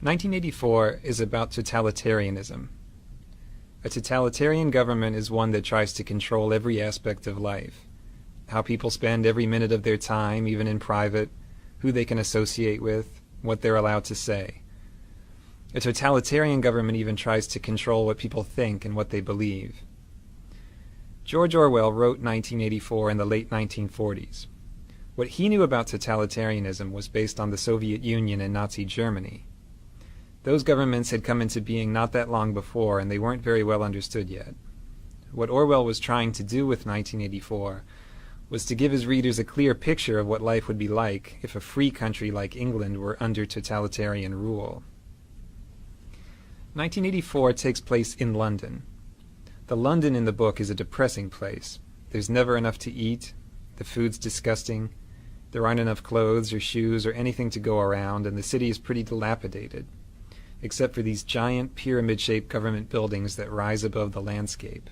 1984 is about totalitarianism. A totalitarian government is one that tries to control every aspect of life. How people spend every minute of their time, even in private, who they can associate with, what they're allowed to say. A totalitarian government even tries to control what people think and what they believe. George Orwell wrote 1984 in the late 1940s. What he knew about totalitarianism was based on the Soviet Union and Nazi Germany. Those governments had come into being not that long before, and they weren't very well understood yet. What Orwell was trying to do with 1984 was to give his readers a clear picture of what life would be like if a free country like England were under totalitarian rule. 1984 takes place in London. The London in the book is a depressing place. There's never enough to eat, the food's disgusting, there aren't enough clothes or shoes or anything to go around, and the city is pretty dilapidated, except for these giant pyramid-shaped government buildings that rise above the landscape.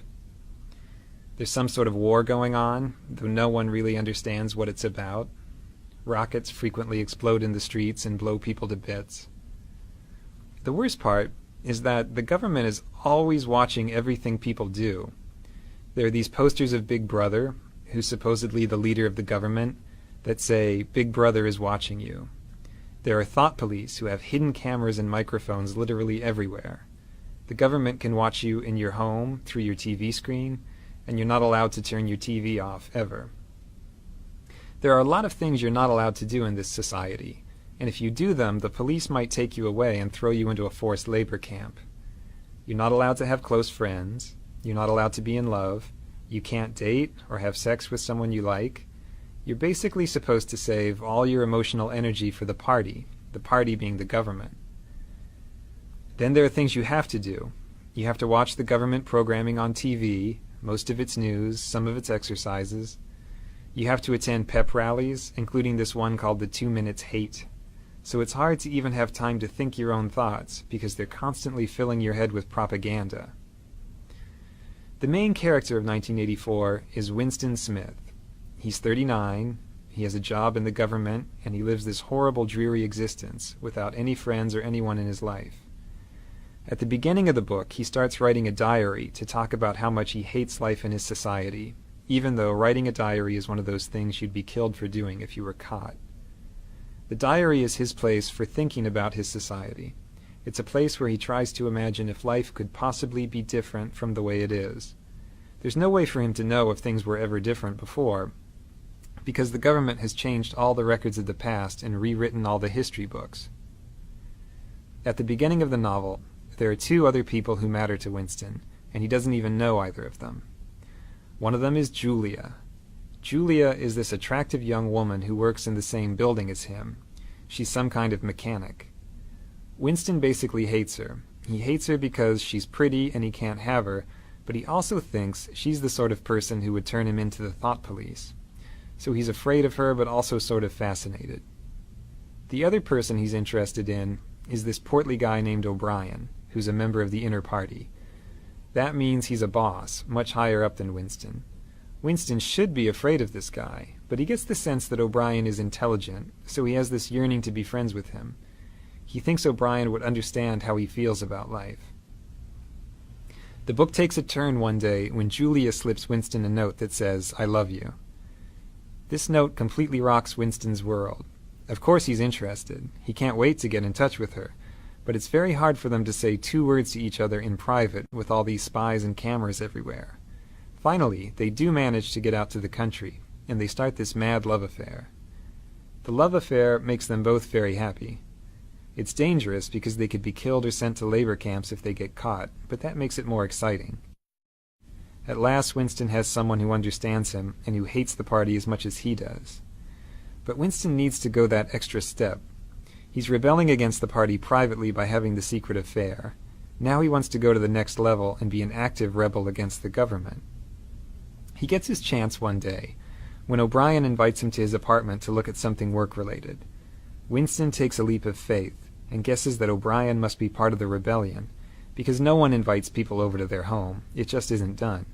There's some sort of war going on, though no one really understands what it's about. Rockets frequently explode in the streets and blow people to bits. The worst part is that the government is always watching everything people do. There are these posters of Big Brother, who's supposedly the leader of the government, that say, "Big Brother is watching you." There are thought police who have hidden cameras and microphones literally everywhere. The government can watch you in your home, through your TV screen, and you're not allowed to turn your TV off, ever. There are a lot of things you're not allowed to do in this society, and if you do them, the police might take you away and throw you into a forced labor camp. You're not allowed to have close friends, you're not allowed to be in love, you can't date or have sex with someone you like. You're basically supposed to save all your emotional energy for the party being the government. Then there are things you have to do. You have to watch the government programming on TV, most of its news, some of its exercises. You have to attend pep rallies, including this one called the 2 Minutes Hate. So it's hard to even have time to think your own thoughts, because they're constantly filling your head with propaganda. The main character of 1984 is Winston Smith. He's 39, he has a job in the government, and he lives this horrible, dreary existence without any friends or anyone in his life. At the beginning of the book, he starts writing a diary to talk about how much he hates life in his society, even though writing a diary is one of those things you'd be killed for doing if you were caught. The diary is his place for thinking about his society. It's a place where he tries to imagine if life could possibly be different from the way it is. There's no way for him to know if things were ever different before, because the government has changed all the records of the past and rewritten all the history books. At the beginning of the novel, there are two other people who matter to Winston, and he doesn't even know either of them. One of them is Julia. Julia is this attractive young woman who works in the same building as him. She's some kind of mechanic. Winston basically hates her. He hates her because she's pretty and he can't have her, but he also thinks she's the sort of person who would turn him into the thought police. So he's afraid of her, but also sort of fascinated. The other person he's interested in is this portly guy named O'Brien, who's a member of the inner party. That means he's a boss, much higher up than Winston. Winston should be afraid of this guy, but he gets the sense that O'Brien is intelligent, so he has this yearning to be friends with him. He thinks O'Brien would understand how he feels about life. The book takes a turn one day when Julia slips Winston a note that says, "I love you." This note completely rocks Winston's world. Of course he's interested. He can't wait to get in touch with her. But it's very hard for them to say 2 words to each other in private with all these spies and cameras everywhere. Finally, they do manage to get out to the country, and they start this mad love affair. The love affair makes them both very happy. It's dangerous because they could be killed or sent to labor camps if they get caught, but that makes it more exciting. At last, Winston has someone who understands him and who hates the party as much as he does. But Winston needs to go that extra step. He's rebelling against the party privately by having the secret affair. Now he wants to go to the next level and be an active rebel against the government. He gets his chance one day, when O'Brien invites him to his apartment to look at something work-related. Winston takes a leap of faith and guesses that O'Brien must be part of the rebellion, because no one invites people over to their home. It just isn't done.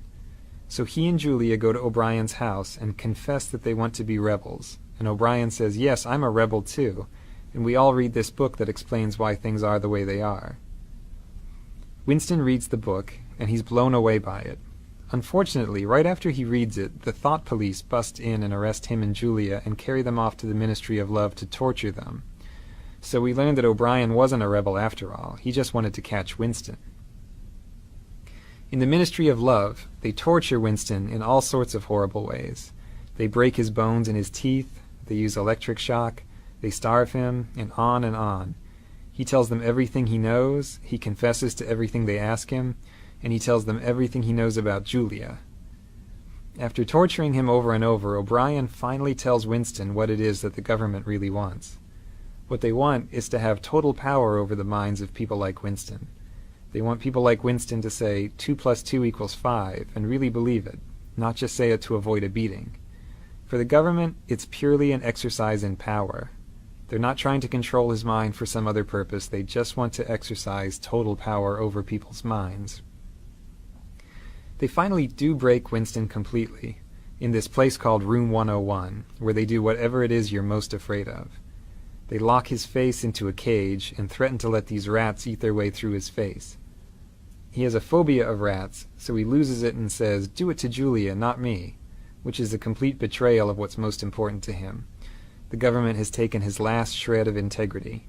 So he and Julia go to O'Brien's house and confess that they want to be rebels, and O'Brien says, "Yes, I'm a rebel too," and we all read this book that explains why things are the way they are. Winston reads the book, and he's blown away by it. Unfortunately, right after he reads it, the thought police bust in and arrest him and Julia and carry them off to the Ministry of Love to torture them. So we learned that O'Brien wasn't a rebel after all. He just wanted to catch Winston. In the Ministry of Love, they torture Winston in all sorts of horrible ways. They break his bones and his teeth, they use electric shock, they starve him, and on and on. He tells them everything he knows, he confesses to everything they ask him, and he tells them everything he knows about Julia. After torturing him over and over, O'Brien finally tells Winston what it is that the government really wants. What they want is to have total power over the minds of people like Winston. They want people like Winston to say 2 + 2 = 5 and really believe it, not just say it to avoid a beating. For the government, it's purely an exercise in power. They're not trying to control his mind for some other purpose. They just want to exercise total power over people's minds. They finally do break Winston completely, in this place called Room 101, where they do whatever it is you're most afraid of. They lock his face into a cage and threaten to let these rats eat their way through his face. He has a phobia of rats, so he loses it and says, "Do it to Julia, not me," which is a complete betrayal of what's most important to him. The government has taken his last shred of integrity.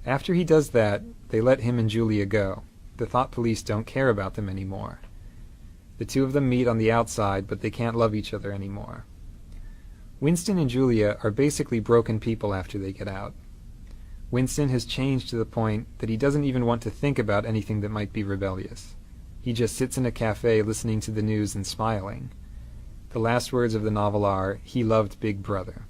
After he does that, they let him and Julia go. The thought police don't care about them anymore. The two of them meet on the outside, but they can't love each other anymore. Winston and Julia are basically broken people after they get out. Winston has changed to the point that he doesn't even want to think about anything that might be rebellious. He just sits in a cafe listening to the news and smiling. The last words of the novel are, "He loved Big Brother."